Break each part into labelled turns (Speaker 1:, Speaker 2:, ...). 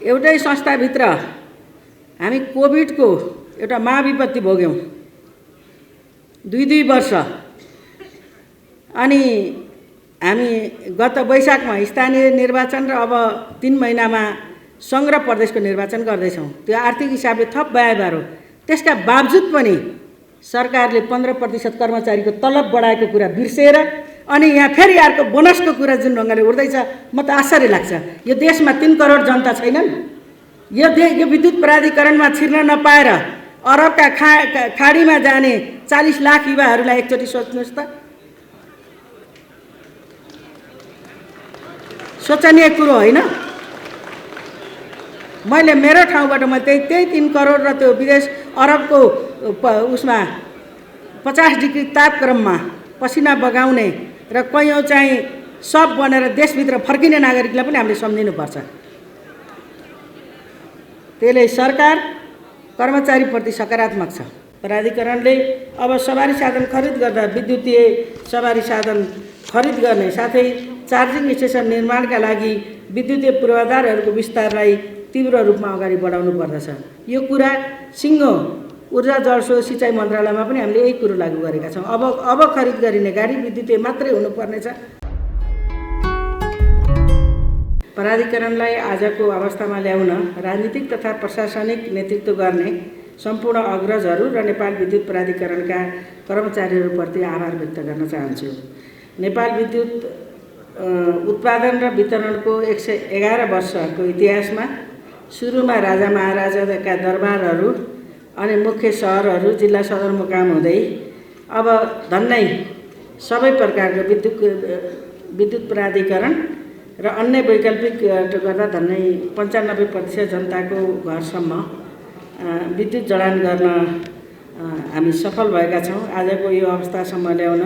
Speaker 1: एउटै संस्थाभित्र हामी कोभिडको एउटा महाविपत्ति भोग्यौँ 2 वर्ष। अनि हामी गत वैशाखमा स्थानीय निर्वाचन र अब 3 महिनामा सङ्घ र प्रदेशको निर्वाचन गर्दैछौँ। त्यो आर्थिक हिसाबले थप व्ययभार हो। त्यसका बावजुद पनि सरकारले 15% कर्मचारीको तलब बढाएको कुरा बिर्सेर अनि यहाँ फेरि अर्को बोनसको कुरा जुन ढङ्गले उड्दैछ, म त आश्चर्य लाग्छ। यो देशमा 3 करोड जनता छैनन्? यो विद्युत प्राधिकरणमा छिर्न नपाएर अरबका खाडीमा जाने 40 लाख युवाहरूलाई एकचोटि सोच्नुहोस् त। सोचनीय कुरो होइन? मैले मेरो ठाउँबाट म त्यही 3 करोड र त्यो विदेश अरबको उसमा 50 डिग्री तापक्रममा पसिना बगाउने र कैयौँ चाहिँ सब बनेर देशभित्र फर्किने नागरिकलाई पनि हामीले सम्झिनुपर्छ। त्यसले सरकार कर्मचारीप्रति सकारात्मक छ। प्राधिकरणले अब सवारी साधन खरिद गर्दा विद्युतीय सवारी साधन खरिद गर्ने साथै चार्जिङ स्टेसन निर्माणका लागि विद्युतीय पूर्वाधारहरूको विस्तारलाई तीव्र रूपमा अगाडि बढाउनु पर्दछ। यो कुरा सिङ्गो ऊर्जा जलस्रोत सिँचाइ मन्त्रालयमा पनि हामीले यही कुरो लागू गरेका छौँ। अब खरिद गरिने गाडी विद्युतीय मात्रै हुनुपर्नेछ। प्राधिकरणलाई आजको अवस्थामा ल्याउन राजनीतिक तथा प्रशासनिक नेतृत्व गर्ने सम्पूर्ण अग्रजहरू र नेपाल विद्युत प्राधिकरणका कर्मचारीहरूप्रति आभार व्यक्त गर्न चाहन्छु। नेपाल विद्युत उत्पादन र वितरणको 111 वर्षको इतिहासमा सुरुमा राजा महाराजाका दरबारहरू अनि मुख्य सहरहरू जिल्ला सदरमुकाम हुँदै अब धन्नै सबै प्रकारको विद्युत प्राधिकरण र अन्य वैकल्पिक गर्दा धन्नै 95% जनताको घरसम्म विद्युत जडान गर्न हामी सफल भएका छौँ। आजको यो अवस्थासम्म ल्याउन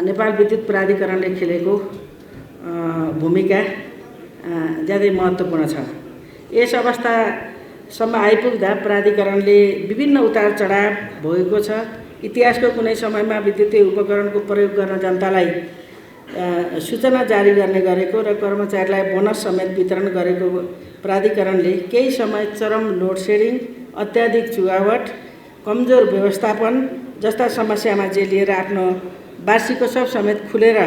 Speaker 1: नेपाल विद्युत प्राधिकरणले खेलेको भूमिका ज्यादै महत्त्वपूर्ण छ। यस अवस्थासम्म आइपुग्दा प्राधिकरणले विभिन्न उतार चढाव भोगेको छ। इतिहासको कुनै समयमा विद्युतीय उपकरणको प्रयोग गर्न जनतालाई सूचना जारी गर्ने गरेको र कर्मचारीलाई बोनस समेत वितरण गरेको प्राधिकरणले केही समय चरम लोड सेडिङ, अत्याधिक चुहावट, कमजोर व्यवस्थापन जस्ता समस्यामा जेलिएर आफ्नो वार्षिकोत्सव समेत खुलेर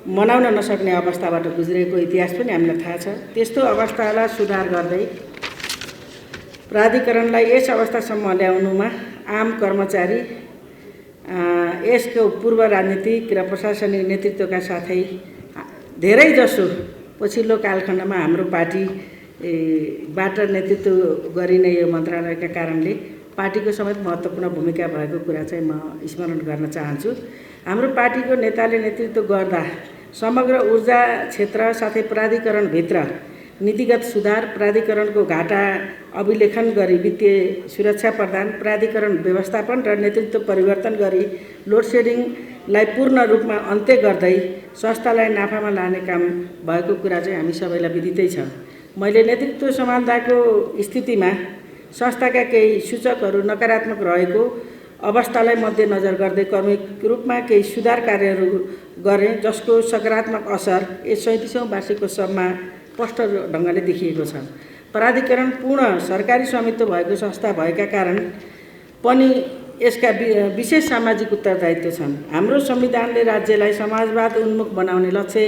Speaker 1: मनाउन नसक्ने अवस्थाबाट गुज्रेको इतिहास पनि हामीलाई थाहा छ। त्यस्तो अवस्थालाई सुधार गर्दै प्राधिकरणलाई यस अवस्थासम्म ल्याउनुमा आम कर्मचारी, यसको पूर्व राजनीतिक र प्रशासनिक नेतृत्वका साथै धेरैजसो पछिल्लो कालखण्डमा हाम्रो पार्टीबाट नेतृत्व गरिने यो मन्त्रालयका कारणले पार्टीको समेत महत्त्वपूर्ण भूमिका भएको कुरा चाहिँ म स्मरण गर्न चाहन्छु। हाम्रो पार्टीको नेताले नेतृत्व गर्दा समग्र ऊर्जा क्षेत्र साथै प्राधिकरणभित्र नीतिगत सुधार, प्राधिकरणको घाटा अभिलेखन गरी वित्तीय सुरक्षा प्रदान, प्राधिकरण व्यवस्थापन र नेतृत्व परिवर्तन गरी लोड सेडिङलाई पूर्ण रूपमा अन्त्य गर्दै संस्थालाई नाफामा लाने काम भएको कुरा चाहिँ हामी सबैलाई विदितै छ। मैले नेतृत्व सम्हाल्दाको स्थितिमा संस्थाका केही सूचकहरू नकारात्मक रहेको अवस्थालाई मध्यनजर गर्दै क्रमिक रूपमा केही सुधार कार्यहरू गरेँ, जसको सकारात्मक असर यस 37औं वार्षिकोत्सवमा स्पष्ट ढङ्गले देखिएको छ। प्राधिकरण पूर्ण सरकारी स्वामित्व भएको संस्था भएका कारण पनि यसका विशेष सामाजिक उत्तरदायित्व छन्। हाम्रो संविधानले राज्यलाई समाजवाद उन्मुख बनाउने लक्ष्य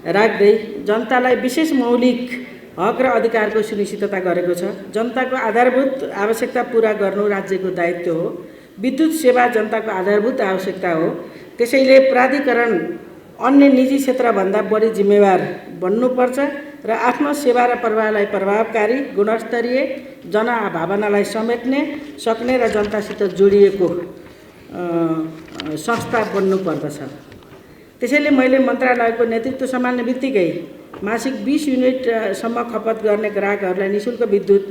Speaker 1: राख्दै जनतालाई विशेष मौलिक हक र अधिकारको सुनिश्चितता गरेको छ। जनताको आधारभूत आवश्यकता पूरा गर्नु राज्यको दायित्व हो। विद्युत सेवा जनताको आधारभूत आवश्यकता हो। त्यसैले प्राधिकरण अन्य निजी क्षेत्रभन्दा बढी जिम्मेवार बन्नुपर्छ र आफ्नो सेवा र प्रवाहलाई प्रभावकारी, गुणस्तरीय, जनभावनालाई समेट्ने सक्ने र जनतासित जोडिएको संस्था बन्नुपर्दछ। त्यसैले मैले मन्त्रालयको नेतृत्व सम्हाल्ने बित्तिकै मासिक 20 युनिटसम्म खपत गर्ने ग्राहकहरूलाई निःशुल्क विद्युत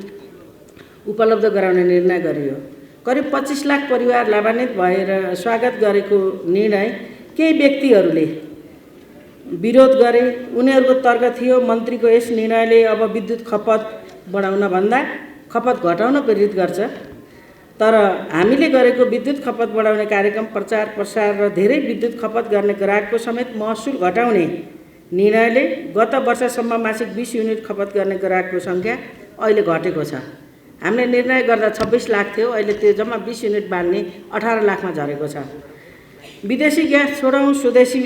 Speaker 1: उपलब्ध गराउने निर्णय गरियो। करिब 25 लाख परिवार लाभान्वित भएर स्वागत गरेको निर्णय केही व्यक्तिहरूले विरोध गरे। उनीहरूको तर्क थियो मन्त्रीको यस निर्णयले अब विद्युत खपत बढाउन भन्दा खपत घटाउन प्रेरित गर्छ। तर हामीले गरेको विद्युत खपत बढाउने कार्यक्रम प्रचार प्रसार र धेरै विद्युत खपत गर्ने ग्राहकको समेत महसुल घटाउने निर्णयले गत वर्षसम्म मासिक 20 युनिट खपत गर्ने ग्राहकको सङ्ख्या अहिले घटेको छ। हामीले निर्णय गर्दा 26 लाख थियो, अहिले त्यो जम्मा 20 युनिट बाँड्ने 18 लाखमा झरेको छ। विदेशी ग्यास छोडौँ स्वदेशी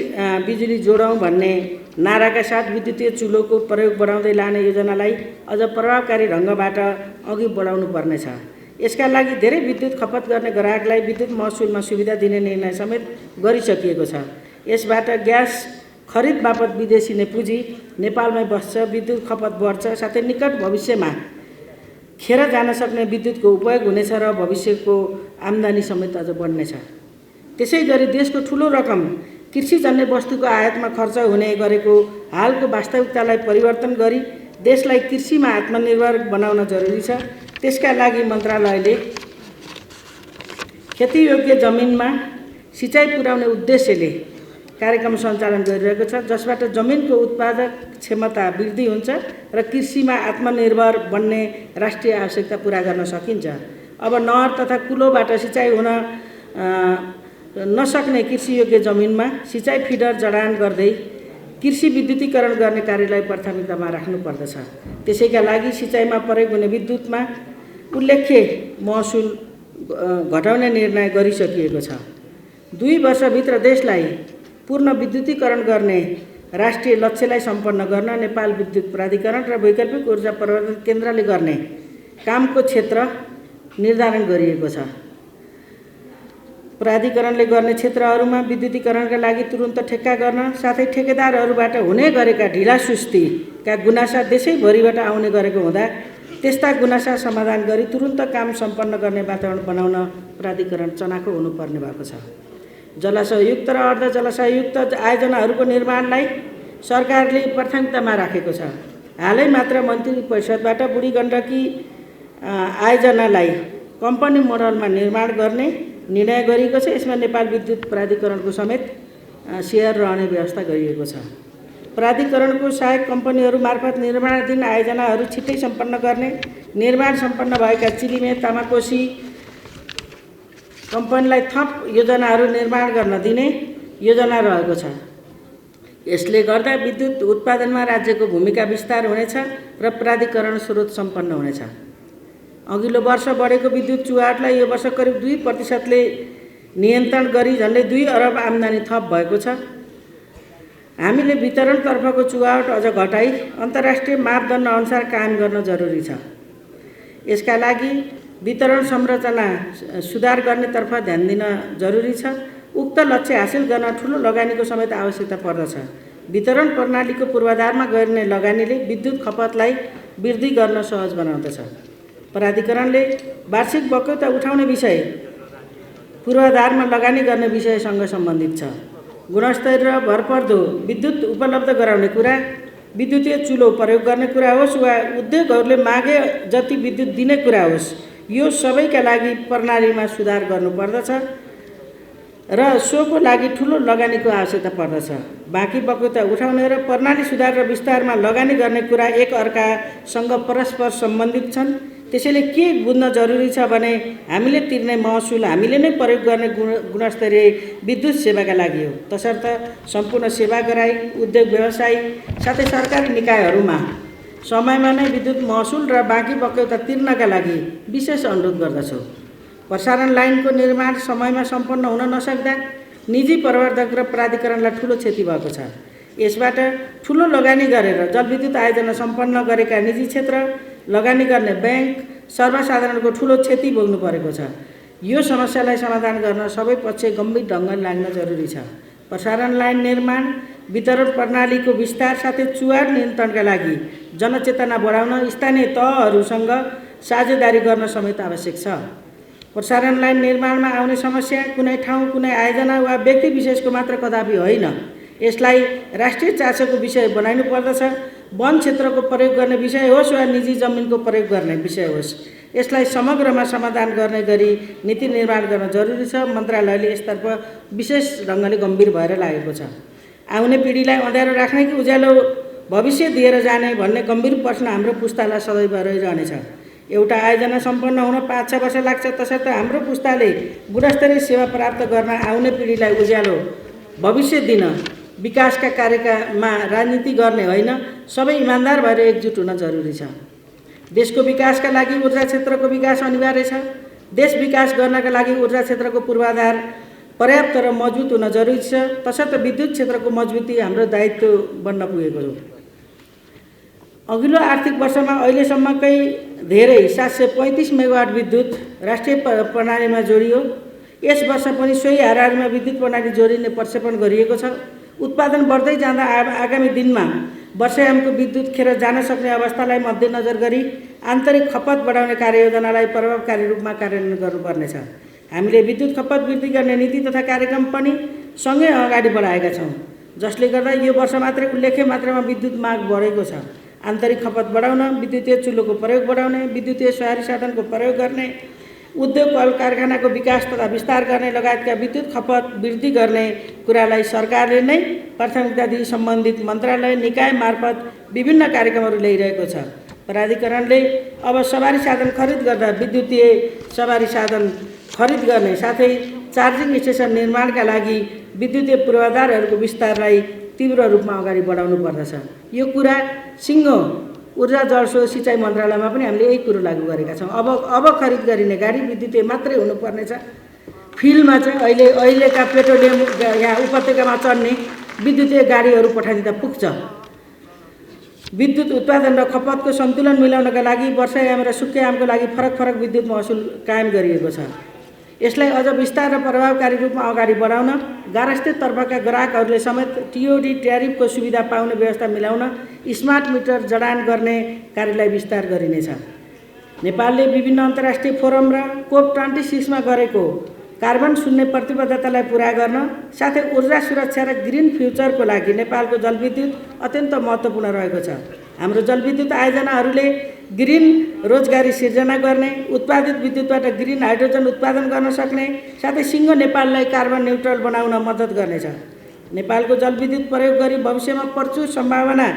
Speaker 1: बिजुली जोडौँ भन्ने नाराका साथ विद्युतीय चुलोको प्रयोग बढाउँदै लाने योजनालाई अझ प्रभावकारी ढङ्गबाट अघि बढाउनु पर्नेछ। यसका लागि धेरै विद्युत खपत गर्ने ग्राहकलाई विद्युत महसुलमा सुविधा दिने निर्णय समेत गरिसकिएको छ। यसबाट ग्यास खरिद बापत विदेशी नै पुँजी नेपालमै बस्छ, विद्युत खपत बढ्छ, साथै निकट भविष्यमा खेर जान सक्ने विद्युतको उपयोग हुनेछ र भविष्यको आम्दानी समेत अझ बढ्नेछ। त्यसै गरी देशको ठुलो रकम कृषिजन्य वस्तुको आयातमा खर्च हुने गरेको हालको वास्तविकतालाई परिवर्तन गरी देशलाई कृषिमा आत्मनिर्भर बनाउन जरुरी छ। त्यसका लागि मन्त्रालयले खेतीयोग्य जमिनमा सिँचाइ पुर्याउने उद्देश्यले कार्यक्रम सञ्चालन गरिरहेको छ, जसबाट जमिनको उत्पादक क्षमता वृद्धि हुन्छ र कृषिमा आत्मनिर्भर बन्ने राष्ट्रिय आवश्यकता पुरा गर्न सकिन्छ। अब नहर तथा कुलोबाट सिँचाइ हुन नसक्ने कृषियोग्य जमिनमा सिँचाइ फिडर जडान गर्दै कृषि विद्युतीकरण गर्ने कार्यलाई प्राथमिकतामा राख्नुपर्दछ। त्यसैका लागि सिँचाइमा प्रयोग हुने विद्युतमा उल्लेख्य महसुल घटाउने निर्णय गरिसकिएको छ। 2 वर्षभित्र देशलाई पूर्ण विद्युतीकरण गर्ने राष्ट्रिय लक्ष्यलाई सम्पन्न गर्न नेपाल विद्युत प्राधिकरण र वैकल्पिक ऊर्जा प्रवर्धन केन्द्रले गर्ने कामको क्षेत्र निर्धारण गरिएको छ। प्राधिकरणले गर्ने क्षेत्रहरूमा विद्युतीकरणका लागि तुरुन्त ठेक्का गर्न, साथै ठेकेदारहरूबाट हुने गरेका ढिलासुस्तीका गुनासा देशैभरिबाट आउने गरेको हुँदा त्यस्ता गुनासा समाधान गरी तुरुन्त काम सम्पन्न गर्ने वातावरण बनाउन प्राधिकरण चनाखो हुनुपर्ने भएको छ। जलाशययुक्त र अर्ध जलाशययुक्त आयोजनाहरूको निर्माणलाई सरकारले प्राथमिकतामा राखेको छ। हालै मात्र मन्त्री परिषदबाट बुढी गण्डकी आयोजनालाई कम्पनी मोडलमा निर्माण गर्ने निर्णय गरिएको छ। यसमा नेपाल विद्युत प्राधिकरणको समेत सेयर रहने व्यवस्था गरिएको छ। प्राधिकरणको सहायक कम्पनीहरू मार्फत निर्माणाधीन आयोजनाहरू छिट्टै सम्पन्न गर्ने, निर्माण सम्पन्न भएका चिलिमे तामाकोसी कम्पनीलाई थप योजनाहरू निर्माण गर्न दिने योजना रहेको छ। यसले गर्दा विद्युत उत्पादनमा राज्यको भूमिका विस्तार हुनेछ र प्राधिकरण स्रोत सम्पन्न हुनेछ। अघिल्लो वर्ष बढेको विद्युत चुहाटलाई यो वर्ष करिब 2% नियन्त्रण गरी झन्डै 2 अरब आम्दानी थप भएको छ। हामीले वितरणतर्फको चुहाट अझ घटाई अन्तर्राष्ट्रिय मापदण्ड अनुसार कायम गर्न जरुरी छ। यसका लागि वितरण संरचना सुधार गर्नेतर्फ ध्यान दिन जरुरी छ। उक्त लक्ष्य हासिल गर्न ठुलो लगानीको समेत आवश्यकता पर्दछ। वितरण प्रणालीको पूर्वाधारमा गर्ने लगानीले विद्युत खपतलाई वृद्धि गर्न सहज बनाउँदछ। प्राधिकरणले वार्षिक बक्यौता उठाउने विषय पूर्वाधारमा लगानी गर्ने विषयसँग सम्बन्धित छ। गुणस्तर र भरपर्दो विद्युत उपलब्ध गराउने कुरा, विद्युतीय चुलो प्रयोग गर्ने कुरा होस् वा उद्योगहरूले मागे जति विद्युत दिने कुरा होस्, यो सबैका लागि प्रणालीमा सुधार गर्नुपर्दछ र सोको लागि ठुलो लगानीको आवश्यकता पर्दछ। बाँकी बक्यौता उठाउने र प्रणाली सुधार र विस्तारमा लगानी गर्ने कुरा एक अर्कासँग परस्पर सम्बन्धित छन्। त्यसैले के बुझ्न जरुरी छ भने हामीले तिर्ने महसुल हामीले नै प्रयोग गर्ने गुणस्तरीय विद्युत सेवाका लागि हो। तसर्थ सम्पूर्ण सेवाग्राही, उद्योग व्यवसायी साथै सरकारी निकायहरूमा समयमा नै विद्युत महसुल र बाँकी बक्यौता तिर्नका लागि विशेष अनुरोध गर्दछु। प्रसारण लाइनको निर्माण समयमा सम्पन्न हुन नसक्दा निजी प्रवर्धक र प्राधिकरणलाई ठुलो क्षति भएको छ। यसबाट ठुलो लगानी गरेर जलविद्युत आयोजना सम्पन्न गरेका निजी क्षेत्र, लगानी गर्ने ब्याङ्क, सर्वसाधारणको ठुलो क्षति भोग्नु परेको छ। यो समस्यालाई समाधान गर्न सबै पक्ष गम्भीर ढङ्गले लाग्न जरुरी छ। प्रसारण लाइन निर्माण, वितरण प्रणालीको विस्तार साथै चुहाट नियन्त्रणका लागि जनचेतना बढाउन स्थानीय तहहरूसँग साझेदारी गर्न समेत आवश्यक छ। प्रसारण लाइन निर्माणमा आउने समस्या कुनै ठाउँ, कुनै आयोजना वा व्यक्ति विशेषको मात्र कदापि होइन। यसलाई राष्ट्रिय चासोको विषय बनाइनु पर्दछ। वन क्षेत्रको प्रयोग गर्ने विषय होस् वा निजी जमिनको प्रयोग गर्ने विषय होस्, यसलाई समग्रमा समाधान गर्ने गरी नीति निर्माण गर्न जरुरी छ। मन्त्रालयले यसतर्फ विशेष ढङ्गले गम्भीर भएर लागेको छ। आउने पिँढीलाई अँध्यारो राख्ने कि उज्यालो भविष्य दिएर जाने भन्ने गम्भीर प्रश्न हाम्रो पुस्तालाई सदैव रहिरहनेछ। एउटा आयोजना सम्पन्न हुन 5-6 वर्ष लाग्छ। तसर्थ हाम्रो पुस्ताले गुणस्तरीय सेवा प्राप्त गर्न, आउने पिँढीलाई उज्यालो भविष्य दिन विकासका कार्यमा राजनीति गर्ने होइन, सबै इमान्दार भएर एकजुट हुन जरुरी छ। देशको विकासका लागि ऊर्जा क्षेत्रको विकास अनिवार्य छ। देश विकास गर्नका लागि ऊर्जा क्षेत्रको पूर्वाधार पर्याप्त र मजबुत हुन जरुरी छ। तसर्थ विद्युत क्षेत्रको मजबुती हाम्रो दायित्व बन्न पुगेको हो। अघिल्लो आर्थिक वर्षमा अहिलेसम्मकै धेरै 735 मेगावाट विद्युत राष्ट्रिय प्रणालीमा जोडियो। यस वर्ष पनि सोही हाराहारीमा विद्युत प्रणाली जोडिने प्रक्षेपण गरिएको छ। उत्पादन बढ्दै जाँदा आगामी दिनमा वर्षायामको विद्युत खेर जान सक्ने अवस्थालाई मध्यनजर गरी आन्तरिक खपत बढाउने कार्ययोजनालाई प्रभावकारी रूपमा कार्यान्वयन गर्नुपर्नेछ। हामीले विद्युत खपत वृद्धि गर्ने नीति तथा कार्यक्रम पनि सँगै अगाडि बढाएका छौँ, जसले गर्दा यो वर्ष मात्रै उल्लेख्य मात्रामा विद्युत माग बढेको छ। आन्तरिक खपत बढाउन, विद्युतीय चुल्होको प्रयोग बढाउने, विद्युतीय सवारी साधनको प्रयोग गर्ने, उद्योग कल कारखानाको विकास तथा विस्तार गर्ने लगायतका विद्युत खपत वृद्धि गर्ने कुरालाई सरकारले नै प्राथमिकता दिई सम्बन्धित मन्त्रालय निकाय मार्फत विभिन्न कार्यक्रमहरू ल्याइरहेको छ। प्राधिकरणले अब सवारी साधन खरिद गर्दा विद्युतीय सवारी साधन खरिद गर्ने साथै चार्जिङ स्टेसन निर्माणका लागि विद्युतीय पूर्वाधारहरूको विस्तारलाई तीव्र रूपमा अगाडि बढाउनु पर्दछ। यो कुरा सिङ्गो ऊर्जा जलस्रोत सिँचाइ मन्त्रालयमा पनि हामीले यही कुरो लागू गरेका छौँ। अब खरिद गरिने गाडी विद्युतीय मात्रै हुनुपर्नेछ। फिल्डमा चाहिँ अहिलेका पेट्रोलियम यहाँ उपत्यकामा चढ्ने विद्युतीय गाडीहरू पठाइदिँदा पुग्छ। विद्युत उत्पादन र खपतको सन्तुलन मिलाउनका लागि वर्षायाम र सुक्खायामको लागि फरक विद्युत महसुल कायम गरिएको छ। यसलाई अझ विस्तार र प्रभावकारी रूपमा अगाडि बढाउन गारस्थित तर्फका ग्राहकहरूले समेत टिओडी ट्यारिफको सुविधा पाउने व्यवस्था मिलाउन स्मार्ट मिटर जडान गर्ने कार्यलाई विस्तार गरिनेछ। नेपालले विभिन्न अन्तर्राष्ट्रिय फोरम र COP26 मा गरेको कार्बन शून्य प्रतिबद्धतालाई पुरा गर्न साथै ऊर्जा सुरक्षा र ग्रिन फ्युचरको लागि नेपालको जलविद्युत अत्यन्त महत्त्वपूर्ण रहेको छ। हाम्रो जलविद्युत आयोजनाहरूले ग्रिन रोजगारी सिर्जना गर्ने, उत्पादित विद्युतबाट ग्रिन हाइड्रोजन उत्पादन गर्न सक्ने साथै सिङ्गो नेपाललाई कार्बन न्युट्रल बनाउन मद्दत गर्नेछ। नेपालको जलविद्युत प्रयोग गरी भविष्यमा प्रचुर सम्भावना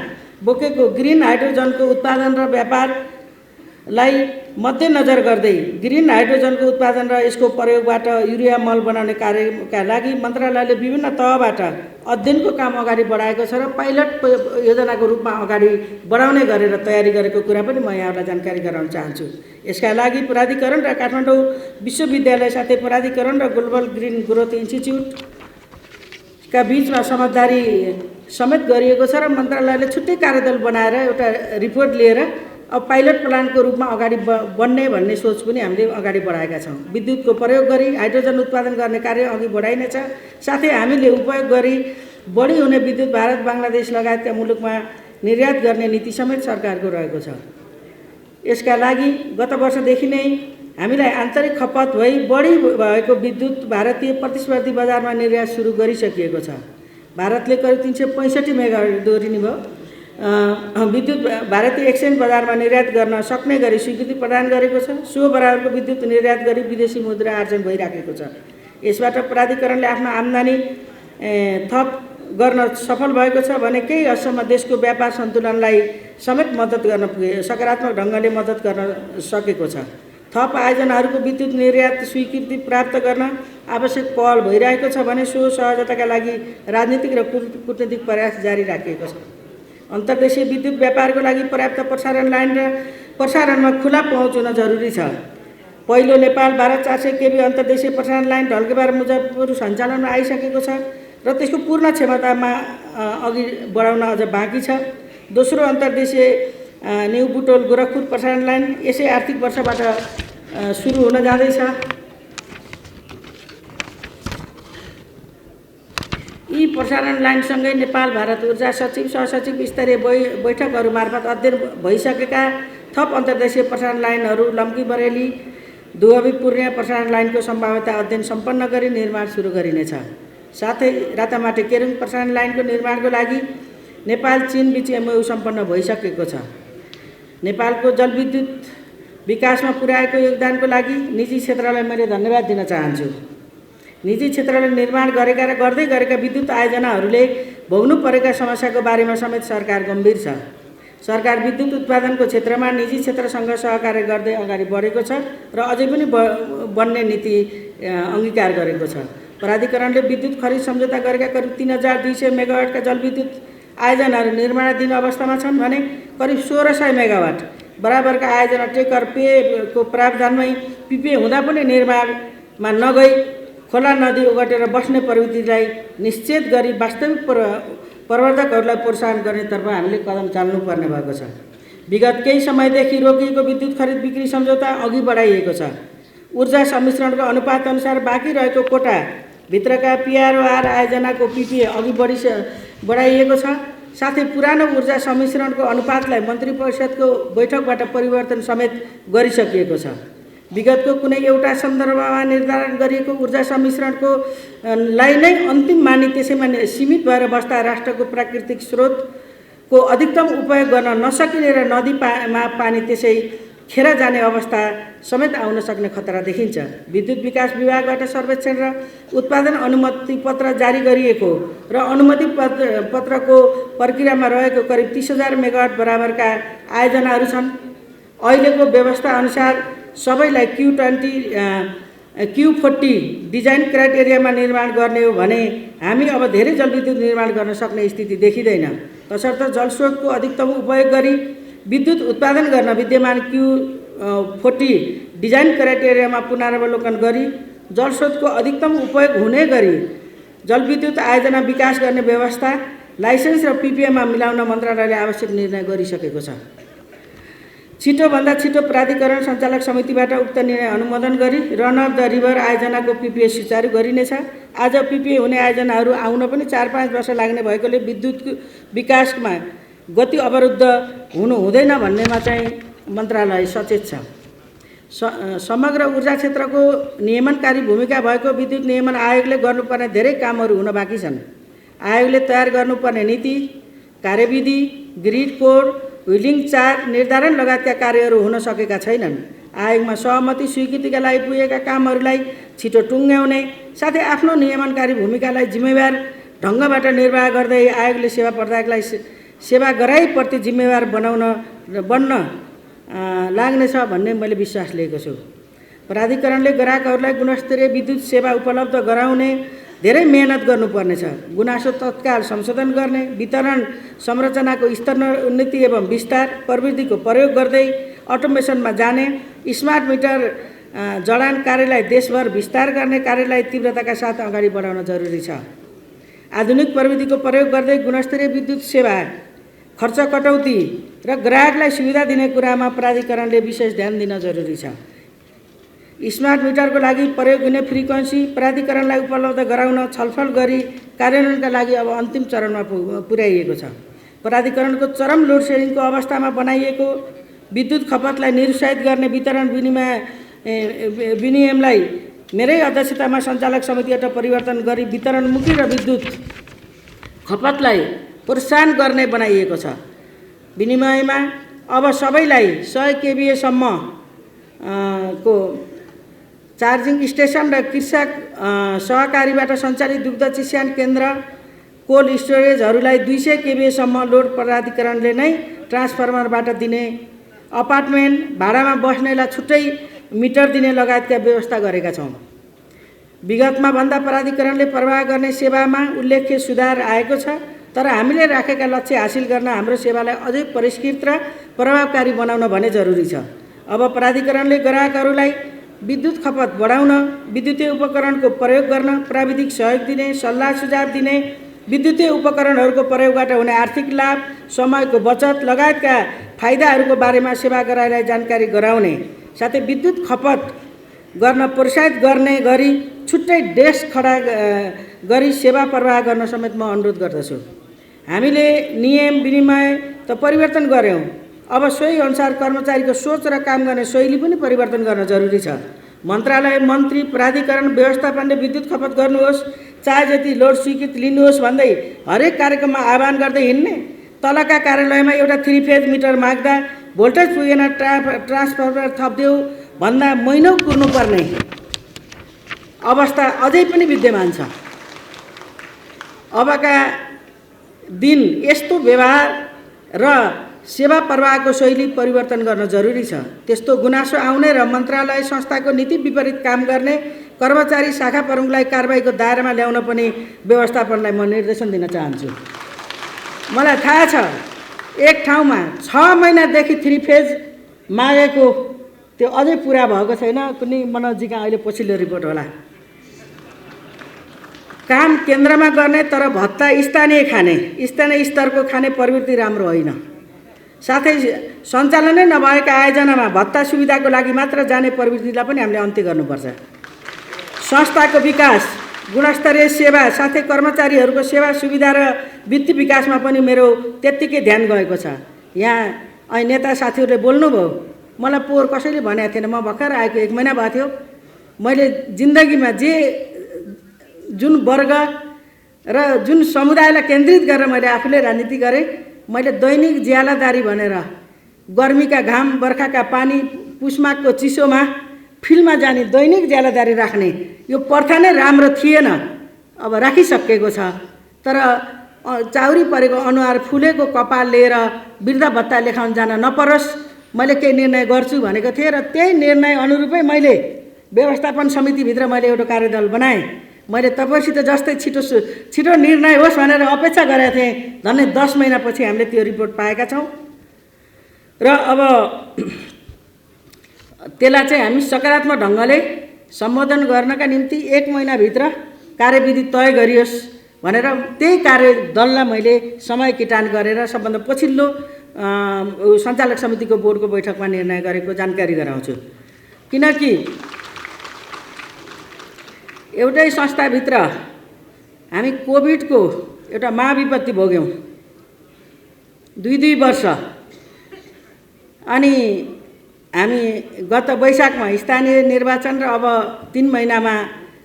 Speaker 1: बोकेको ग्रिन हाइड्रोजनको उत्पादन र व्यापारलाई मध्यनजर गर्दै ग्रिन हाइड्रोजनको उत्पादन र यसको प्रयोगबाट युरिया मल बनाउने कार्यका लागि मन्त्रालयले विभिन्न तहबाट अध्ययनको काम अगाडि बढाएको छ र पाइलट योजनाको रूपमा अगाडि बढाउने गरेर तयारी गरेको कुरा पनि म यहाँलाई जानकारी गराउन चाहन्छु। यसका लागि प्राधिकरण र काठमाडौँ विश्वविद्यालय साथै प्राधिकरण र ग्लोबल ग्रिन ग्रोथ इन्स्टिच्युटका बीचमा समझदारी समेत गरिएको छ र मन्त्रालयले छुट्टै कार्यदल बनाएर एउटा रिपोर्ट लिएर अब पाइलट प्लान्टको रूपमा अगाडि बढ्ने भन्ने सोच पनि हामीले अगाडि बढाएका छौँ। विद्युतको प्रयोग गरी हाइड्रोजन उत्पादन गर्ने कार्य अघि बढाइनेछ। साथै हामीले उपयोग गरी बढी हुने विद्युत भारत, बङ्गलादेश लगायतका मुलुकमा निर्यात गर्ने नीति समेत सरकारको रहेको छ। यसका लागि गत वर्षदेखि नै हामीलाई आन्तरिक खपत भई बढी भएको विद्युत भारतीय प्रतिस्पर्धी बजारमा निर्यात सुरु गरिसकिएको छ। भारतले करिब 365 मेगावाट दोहोरिने भयो विद्युत भारतीय एक्सचेन्ज बजारमा निर्यात गर्न सक्ने गरी स्वीकृति प्रदान गरेको छ। सो बराबरको विद्युत निर्यात गरी विदेशी मुद्रा आर्जन भइराखेको छ। यसबाट प्राधिकरणले आफ्नो आम्दानी थप गर्न सफल भएको छ भने केही हदसम्म देशको व्यापार सन्तुलनलाई समेत मद्दत गर्न सकारात्मक ढङ्गले मद्दत गर्न सकेको छ। थप आयोजनाहरूको विद्युत निर्यात स्वीकृति प्राप्त गर्न आवश्यक पहल भइरहेको छ भने सो सहजताका लागि राजनीतिक र कूटनीतिक प्रयास जारी राखिएको छ। अन्तर्देशीय विद्युत व्यापारको लागि पर्याप्त प्रसारण लाइन र प्रसारणमा खुला पहुँच हुन जरुरी छ। पहिलो नेपाल भारत 400 केबी अन्तर्देशीय प्रसारण लाइन ढल्केबार मुजफ्फरपुर सञ्चालनमा आइसकेको छ र त्यसको पूर्ण क्षमतामा अघि बढाउन अझ बाँकी छ। दोस्रो अन्तर्देशीय न्यू बुटोल गोरखपुर प्रसारण लाइन यसै आर्थिक वर्षबाट सुरु हुन जाँदैछ। यी प्रसारण लाइनसँगै नेपाल भारत ऊर्जा सचिव सहसचिव स्तरीय बैठकहरू मार्फत अध्ययन भइसकेका थप अन्तर्देशीय प्रसारण लाइनहरू लम्की बरेली दुहबी पूर्णिया प्रसारण लाइनको सम्भाव्यता अध्ययन सम्पन्न गरी निर्माण सुरु गरिनेछ। साथै रातामाटी केरुङ प्रसारण लाइनको निर्माणको लागि नेपाल चीन बीच MOU सम्पन्न भइसकेको छ। नेपालको जलविद्युत विकासमा पुर्याएको योगदानको लागि निजी क्षेत्रलाई मैले धन्यवाद दिन चाहन्छु। निजी क्षेत्रले निर्माण गरेका र गर्दै गरेका विद्युत आयोजनाहरूले भोग्नु परेका समस्याको बारेमा समेत सरकार गम्भीर छ। सरकार विद्युत उत्पादनको क्षेत्रमा निजी क्षेत्रसँग सहकार्य गर्दै अगाडि बढेको छ र अझै पनि बढ्ने नीति अङ्गीकार गरेको छ। प्राधिकरणले विद्युत खरिद सम्झौता गरेका करिब 3200 मेगावाटका जलविद्युत आयोजनाहरू निर्माणाधीन अवस्थामा छन् भने करिब 1600 मेगावाट बराबरका आयोजना टेकर पेको प्रावधानमै पिपिए हुँदा पनि निर्माणमा नगई खोला नदी ओगटेर बस्ने प्रवृत्तिलाई निश्चित गरी वास्तविक प्रवर्धकहरूलाई प्रोत्साहन गर्नेतर्फ हामीले कदम चाल्नुपर्ने भएको छ। विगत केही समयदेखि रोकिएको विद्युत खरिद बिक्री सम्झौता अघि बढाइएको छ। ऊर्जा सम्मिश्रणको अनुपात अनुसार बाँकी रहेको कोटा भित्रका पिआरओआर आयोजनाको पिपिए अघि बढाइएको छ। साथै पुरानो ऊर्जा सम्मिश्रणको अनुपातलाई मन्त्री परिषदको बैठकबाट परिवर्तन समेत गरिसकिएको छ। विगतको कुनै एउटा सन्दर्भमा निर्धारण गरिएको ऊर्जा सम्मिश्रणको लाई नै अन्तिम मानि त्यसैमा सीमित भएर बस्दा राष्ट्रको प्राकृतिक स्रोतको अधिकतम उपयोग गर्न नसकिने र नदीमा पानी त्यसै खेर जाने अवस्था समेत आउन सक्ने खतरा देखिन्छ। विद्युत विकास विभागबाट सर्वेक्षण र उत्पादन अनुमति पत्र जारी गरिएको र अनुमति पत्रको प्रक्रियामा रहेको करिब 30,000 मेगावाट बराबरका आयोजनाहरू छन्। अहिलेको व्यवस्था अनुसार सबैलाई Q40 डिजाइन क्राइटेरियामा निर्माण गर्ने हो भने हामी अब धेरै जलविद्युत निर्माण गर्न सक्ने स्थिति देखिँदैन। तसर्थ जलस्रोतको अधिकतम उपयोग गरी विद्युत उत्पादन गर्न विद्यमान Q40 डिजाइन क्राइटेरियामा पुनरावलोकन गरी जलस्रोतको अधिकतम उपयोग हुने गरी जलविद्युत आयोजना विकास गर्ने व्यवस्था लाइसेन्स र पिपिएमा मिलाउन मन्त्रालयले आवश्यक निर्णय गरिसकेको छ। छिटोभन्दा छिटो प्राधिकरण सञ्चालक समितिबाट उक्त निर्णय अनुमोदन गरी रन अफ द रिभर आयोजनाको पिपिए सुचारू गरिनेछ। आज पिपिए हुने आयोजनाहरू आउन पनि 4-5 वर्ष लाग्ने भएकोले विद्युत विकासमा गति अवरुद्ध हुनु हुँदैन भन्नेमा चाहिँ मन्त्रालय सचेत छ। समग्र ऊर्जा क्षेत्रको नियमनकारी भूमिका भएको विद्युत नियमन आयोगले गर्नुपर्ने धेरै कामहरू हुन बाँकी छन्। आयोगले तयार गर्नुपर्ने नीति, कार्यविधि, ग्रिड कोड, व्हिलिङ चार्ट निर्धारण लगायतका कार्यहरू हुन सकेका छैनन्। आयोगमा सहमति स्वीकृतिका लागि पुगेका कामहरूलाई छिटो टुङ्ग्याउने साथै आफ्नो नियमनकारी भूमिकालाई जिम्मेवार ढङ्गबाट निर्वाह गर्दै आयोगले सेवा प्रदायकलाई सेवा गराइप्रति जिम्मेवार बन्न लाग्नेछ भन्ने मैले विश्वास लिएको छु। प्राधिकरणले ग्राहकहरूलाई गुणस्तरीय विद्युत सेवा उपलब्ध गराउने धेरै मेहनत गर्नुपर्नेछ। गुनासो तत्काल संशोधन गर्ने, वितरण संरचनाको स्तर उन्नति एवं विस्तार, प्रविधिको प्रयोग गर्दै अटोमेसनमा जाने, स्मार्ट मिटर जडान कार्यलाई देशभर विस्तार गर्ने कार्यलाई तीव्रताका साथ अगाडि बढाउन जरुरी छ। आधुनिक प्रविधिको प्रयोग गर्दै गुणस्तरीय विद्युत सेवा, खर्च कटौती र ग्राहकलाई सुविधा दिने कुरामा प्राधिकरणले विशेष ध्यान दिन जरुरी छ। स्मार्ट मिटरको लागि प्रयोग हुने फ्रिक्वेन्सी प्राधिकरणलाई उपलब्ध गराउन छलफल गरी कार्यान्वयनका लागि अब अन्तिम चरणमा पुर्याइएको छ। प्राधिकरणको चरम लोड सेडिङको अवस्थामा बनाइएको विद्युत खपतलाई निरुत्साहित गर्ने वितरण विनियमलाई मेरै अध्यक्षतामा सञ्चालक समितिबाट परिवर्तन गरी वितरणमुखी र विद्युत खपतलाई प्रोत्साहन गर्ने बनाइएको छ। विनिमयमा अब सबैलाई 100 kVA सम्म को चार्जिङ स्टेसन र कृषक सहकारीबाट सञ्चालित दुग्ध चिस्यान केन्द्र, कोल्ड स्टोरेजहरूलाई 200 kVA सम्म लोड प्राधिकरणले नै ट्रान्सफर्मरबाट दिने, अपार्टमेन्ट भाडामा बस्नेलाई छुट्टै मिटर दिने लगायतका व्यवस्था गरेका छौँ। विगतमा भन्दा प्राधिकरणले प्रवाह गर्ने सेवामा उल्लेख्य सुधार आएको छ, तर हामीले राखेका लक्ष्य हासिल गर्न हाम्रो सेवालाई अझै परिष्कृत र प्रभावकारी बनाउन भने जरुरी छ। अब प्राधिकरणले ग्राहकहरूलाई विद्युत खपत बढाउन, विद्युतीय उपकरणको प्रयोग गर्न प्राविधिक सहयोग दिने, सल्लाह सुझाव दिने, विद्युतीय उपकरणहरूको प्रयोगबाट हुने आर्थिक लाभ, समयको बचत लगायतका फाइदाहरूको बारेमा सेवाग्राहीलाई जानकारी गराउने साथै विद्युत खपत गर्न प्रोत्साहित गर्ने गरी छुट्टै डेस्क खडा गरी सेवा प्रवाह गर्न समेत म अनुरोध गर्दछु। हामीले नियम विनिमय त परिवर्तन गऱ्यौँ, अब सोही अनुसार कर्मचारीको सोच र काम गर्ने शैली पनि परिवर्तन गर्न जरुरी छ। मन्त्रालय, मन्त्री, प्राधिकरण, व्यवस्थापनले विद्युत खपत गर्नुहोस्, चाहे जति लोड स्वीकृति लिनुहोस् भन्दै हरेक कार्यक्रममा आह्वान गर्दै हिँड्ने, तलका कार्यालयमा एउटा 3 फेज मिटर माग्दा भोल्टेज पुगेन ट्रान्सफर्मर थपिदेऊ भन्दा महिनौ कुर्नुपर्ने अवस्था अझै पनि विद्यमान छ। अबका दिन यस्तो व्यवहार र सेवा प्रवाहको शैली परिवर्तन गर्न जरुरी छ। त्यस्तो गुनासो आउने र मन्त्रालय संस्थाको नीति विपरीत काम गर्ने कर्मचारी शाखा प्रमुखलाई कारबाहीको दायरामा ल्याउन पनि व्यवस्थापनलाई म निर्देशन दिन चाहन्छु। मलाई थाहा छ एक ठाउँमा 6 महिनादेखि 3 फेज मागेको त्यो अझै पुरा भएको छैन। कुनै मनोजीका अहिले पछिल्लो रिपोर्ट होला। काम केन्द्रमा गर्ने तर भत्ता स्थानीय खाने, स्थानीय स्तरको खाने प्रवृत्ति राम्रो होइन। साथै सञ्चालनै नभएका आयोजनामा भत्ता सुविधाको लागि मात्र जाने प्रवृत्तिलाई पनि हामीले अन्त्य गर्नुपर्छ। संस्थाको विकास, गुणस्तरीय सेवा साथै कर्मचारीहरूको सेवा सुविधा र वित्तीय विकासमा पनि मेरो त्यत्तिकै ध्यान गएको छ। यहाँ अहिले नेता साथीहरूले बोल्नुभयो, मलाई पोहोर कसैले भनेको थिएन। म भर्खर आएको 1 महिना भएको थियो। मैले जिन्दगीमा जुन वर्ग र जुन समुदायलाई केन्द्रित गरेर मैले आफूले राजनीति गरेँ, मैले दैनिक ज्यालादारी भनेर गर्मीका घाम, बर्खाका पानी, पुसमाघको चिसोमा फिल्डमा जाने दैनिक ज्यालादारी राख्ने यो प्रथा नै राम्रो थिएन। अब राखिसकेको छ। तर चाउरी परेको अनुहार, फुलेको कपाल लिएर वृद्ध भत्ता लेखाउन जान नपरोस्, मैले केही निर्णय गर्छु भनेको थिएँ। र त्यही निर्णय अनुरूपै मैले व्यवस्थापन समितिभित्र मैले एउटा कार्यदल बनाएँ। मैले तपाईँसित जस्तै छिटो निर्णय होस् भनेर अपेक्षा गरेको थिएँ। झन्डै 10 महिनापछि हामीले त्यो रिपोर्ट पाएका छौँ। र अब त्यसलाई चाहिँ हामी सकारात्मक ढङ्गले सम्बोधन गर्नका निम्ति 1 महिनाभित्र कार्यविधि तय गरियोस् भनेर त्यही कार्यदललाई मैले समय किटान गरेर सबभन्दा पछिल्लो सञ्चालक समितिको बोर्डको बैठकमा निर्णय गरेको जानकारी गराउँछु। किनकि एउटै संस्थाभित्र हामी कोभिडको एउटा महाविपत्ति भोग्यौँ 2 वर्ष। अनि हामी गत वैशाखमा स्थानीय निर्वाचन र अब 3 महिनामा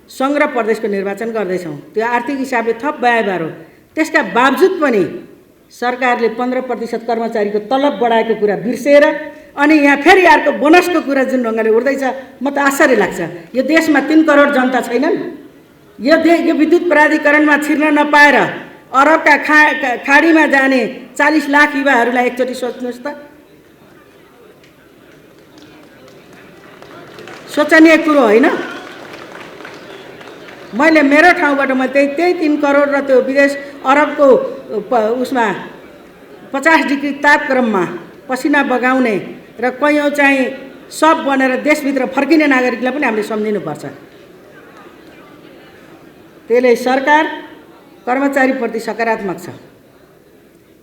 Speaker 1: सङ्घ र प्रदेशको निर्वाचन गर्दैछौँ। त्यो आर्थिक हिसाबले थप व्ययभार हो। त्यसका बावजुद पनि सरकारले 15% कर्मचारीको तलब बढाएको कुरा बिर्सेर अनि यहाँ फेरि अर्को बोनसको कुरा जुन ढङ्गले उठ्दैछ, म त आश्चर्य लाग्छ। यो देशमा 3 करोड जनता छैनन्? यो विद्युत प्राधिकरणमा छिर्न नपाएर अरबका खाडीमा जाने 40 लाख युवाहरूलाई एकचोटि सोच्नुहोस् त। सोचनीय कुरो होइन? मैले मेरो ठाउँबाट त्यही 3 करोड र त्यो विदेश अरबको उसमा 50 डिग्री तापक्रममा पसिना बगाउने र कैयौँ चाहिँ सब बनेर देशभित्र फर्किने नागरिकलाई पनि हामीले सम्झिनुपर्छ। त्यसले सरकार कर्मचारीप्रति सकारात्मक छ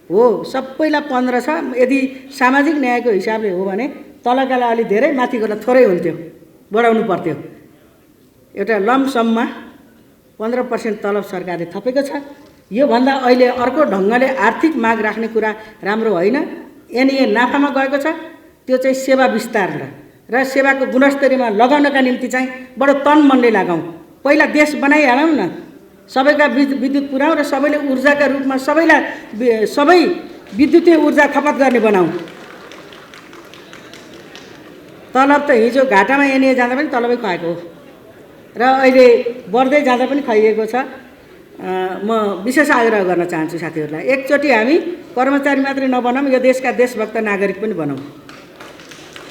Speaker 1: हो। सबैलाई 15 छ। यदि सामाजिक न्यायको हिसाबले हो भने तलकालाई अलि धेरै, माथिकोलाई थोरै हुन्थ्यो, बढाउनु पर्थ्यो। एउटा लमसममा 15% तलब सरकारले थपेको छ। योभन्दा अहिले अर्को ढङ्गले आर्थिक माग राख्ने कुरा राम्रो होइन। एनए नाफामा गएको छ। त्यो चाहिँ सेवा विस्तार र सेवाको गुणस्तरीयमा लगाउनका निम्ति चाहिँ बडो तन मनले लगाउँ। पहिला देश बनाइहालौँ न, सबैका विद्युत पुर्याउँ र सबैले ऊर्जाका रूपमा सबै विद्युतीय ऊर्जा खपत गर्ने बनाऊँ। तलब त हिजो घाटामा एनए जाँदा पनि तलबै खुवाएको हो र अहिले बढ्दै जाँदा पनि खुवाइएको छ। म विशेष आग्रह गर्न चाहन्छु साथीहरूलाई, एकचोटि हामी कर्मचारी मात्रै नबनाऊँ, यो देशका देशभक्त नागरिक पनि बनाऊँ।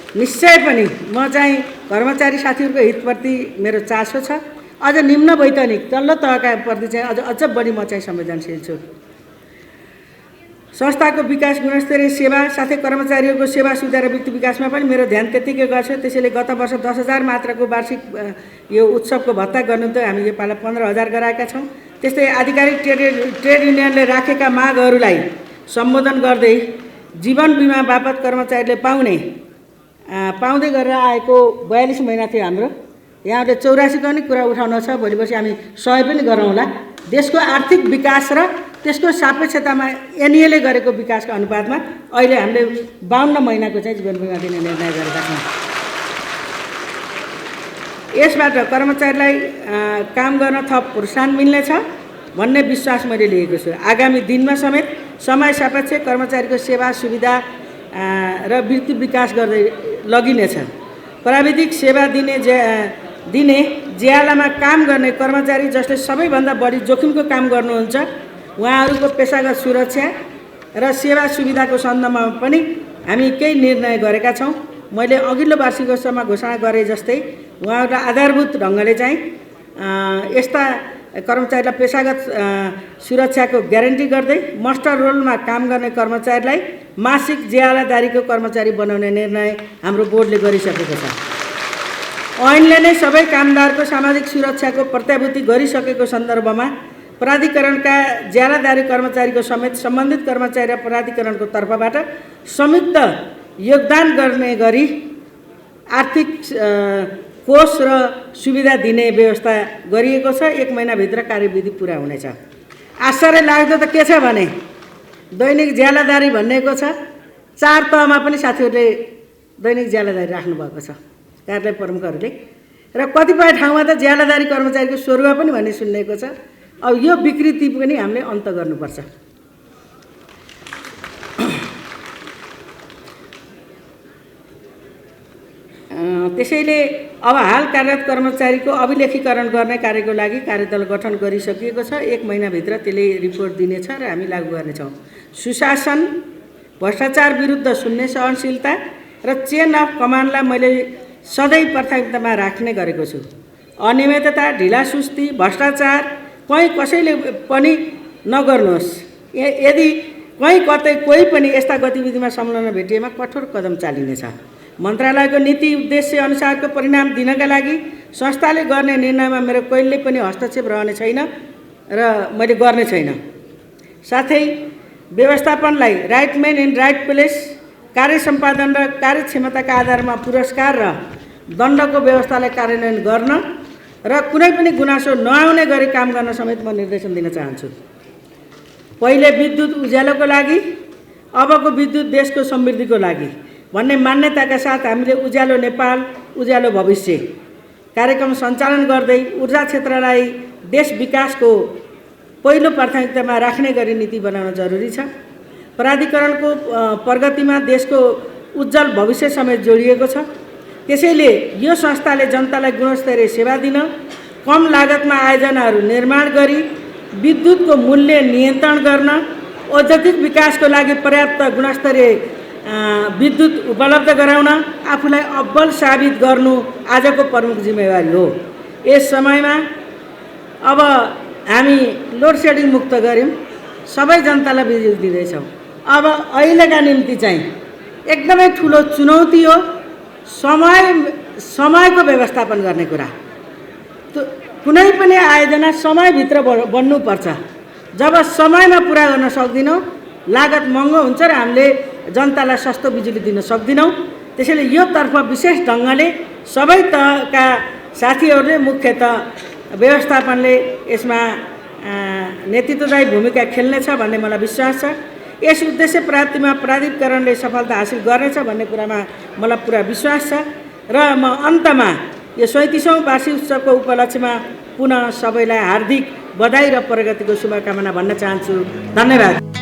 Speaker 1: निश्चय पनि म चाहिँ कर्मचारी साथीहरूको हितप्रति मेरो चासो छ। अझ निम्न वैतनिक तल्लो तहका प्रति चाहिँ अझ बढी म चाहिँ संवेदनशील छु। संस्थाको विकास, गुणस्तरीय सेवा साथै कर्मचारीहरूको सेवा सुविधा र वित्तीय विकासमा पनि मेरो ध्यान त्यत्तिकै गर्छ। त्यसैले गत वर्ष 10,000 मात्रको वार्षिक यो उत्सवको भत्ता गर्नु त हामी योपालि 15,000 गराएका छौँ। त्यस्तै आधिकारिक ट्रेड युनियनले राखेका मागहरूलाई सम्बोधन गर्दै जीवन बिमा बापत कर्मचारीले पाउँदै गरेर आएको 42 महिना थियो हाम्रो। यहाँले 84 पनि कुरा उठाउन छ। भोलि पर्सि हामी 100 पनि गरौँला। देशको आर्थिक विकास र त्यसको सापेक्षतामा एनएले गरेको विकासको अनुपातमा अहिले हामीले 52 महिनाको चाहिँ जीवन बिमा दिने निर्णय गरेका छौँ। यसबाट कर्मचारीलाई काम गर्न थप प्रोत्साहन मिल्नेछ भन्ने विश्वास मैले लिएको छु। आगामी दिनमा समेत समय सापेक्ष कर्मचारीको सेवा सुविधा र वृत्ति विकास गर्दै लगिनेछ। प्राविधिक सेवा दिने ज्यालामा काम गर्ने कर्मचारी जसले सबैभन्दा बढी जोखिमको काम गर्नुहुन्छ, उहाँहरूको पेसागत सुरक्षा र सेवा सुविधाको सन्दर्भमा पनि हामी केही निर्णय गरेका छौँ। मैले अघिल्लो वार्षिकोत्सवमा घोषणा गरे जस्तै उहाँहरूलाई आधारभूत ढङ्गले चाहिँ यस्ता कर्मचारीलाई पेशागत सुरक्षाको ग्यारेन्टी गर्दै मास्टर रोलमा काम गर्ने कर्मचारीलाई मासिक ज्यालादारीको कर्मचारी बनाउने निर्णय हाम्रो बोर्डले गरिसकेको छ। ऐनले नै सबै कामदारको सामाजिक सुरक्षाको प्रत्याभूति गरिसकेको सन्दर्भमा प्राधिकरणका ज्यालादारी कर्मचारीको समेत सम्बन्धित कर्मचारी र प्राधिकरणको तर्फबाट संयुक्त योगदान गर्ने गरी आर्थिक कोष र सुविधा दिने व्यवस्था गरिएको छ। 1 महिनाभित्र कार्यविधि पुरा हुनेछ। आश्चर्य लाग्दो त के छ भने दैनिक ज्यालादारी भन्नेको छ, 4 तहमा पनि साथीहरूले दैनिक ज्यालादारी राख्नुभएको छ कार्यालय प्रमुखहरूले, र कतिपय ठाउँमा त ज्यालादारी कर्मचारीको स्वरूप पनि भन्ने सुनिएको छ। अब यो विकृति पनि हामीले अन्त गर्नुपर्छ। त्यसैले अब हाल कार्यरत कर्मचारीको अभिलेखीकरण गर्ने कार्यको लागि कार्यदल गठन गरिसकिएको छ। 1 महिनाभित्र त्यसले रिपोर्ट दिनेछ र हामी लागू गर्नेछौँ। सुशासन, भ्रष्टाचार विरुद्ध शून्य सहनशीलता र चेन अफ कमान्डलाई मैले सधैँ प्राथमिकतामा राख्ने गरेको छु। अनियमितता, ढिलासुस्ती, भ्रष्टाचार कहीँ कसैले पनि नगर्नुहोस्। यदि कहीँ कतै कोही पनि यस्ता गतिविधिमा संलग्न भेटिएमा कठोर कदम चालिनेछ। मन्त्रालयको नीति उद्देश्य अनुसारको परिणाम दिनका लागि संस्थाले गर्ने निर्णयमा मेरो कहिले पनि हस्तक्षेप रहने छैन र मैले गर्ने छैन। साथै व्यवस्थापनलाई right man in right place, कार्य सम्पादन र कार्यक्षमताका आधारमा पुरस्कार र दण्डको व्यवस्थालाई कार्यान्वयन गर्न र कुनै पनि गुनासो नआउने गरी काम गर्न समेत म निर्देशन दिन चाहन्छु। पहिले विद्युत उज्यालोको लागि, अबको विद्युत देशको समृद्धिको लागि भन्ने मान्यताका साथ हामीले उज्यालो नेपाल, उज्यालो भविष्य कार्यक्रम सञ्चालन गर्दै ऊर्जा क्षेत्रलाई देश विकासको पहिलो प्राथमिकतामा राख्ने गरी नीति बनाउन जरुरी छ। प्राधिकरणको प्रगतिमा देशको उज्जवल भविष्य समेत जोडिएको छ। त्यसैले यो संस्थाले जनतालाई गुणस्तरीय सेवा दिन, कम लागतमा आयोजनाहरू निर्माण गरी विद्युतको मूल्य नियन्त्रण गर्न, औद्योगिक विकासको लागि पर्याप्त गुणस्तरीय विद्युत उपलब्ध गराउन आफूलाई अब्बल साबित गर्नु आजको प्रमुख जिम्मेवारी हो। यस समयमा अब हामी लोड सेडिङ मुक्त गऱ्यौँ, सबै जनतालाई विद्युत दिँदैछौँ। अब अहिलेका निम्ति चाहिँ एकदमै ठुलो चुनौती हो समयको व्यवस्थापन गर्ने कुरा। कुनै पनि आयोजना समयभित्र बन्नुपर्छ। जब समयमा पुरा गर्न सक्दिनौँ, लागत महँगो हुन्छ र हामीले जनतालाई सस्तो बिजुली दिन सक्दिनौँ। त्यसैले यो तर्फ विशेष ढङ्गले सबै तहका साथीहरूले, मुख्यतः व्यवस्थापनले यसमा नेतृत्वदायी भूमिका खेल्नेछ भन्ने मलाई विश्वास छ। यस उद्देश्य प्राप्तिमा प्राधिकरणले सफलता हासिल गर्नेछ भन्ने कुरामा मलाई पुरा विश्वास छ र म अन्तमा यो 37औं वार्षिक उत्सवको उपलक्ष्यमा पुनः सबैलाई हार्दिक बधाई र प्रगतिको शुभकामना भन्न चाहन्छु। धन्यवाद।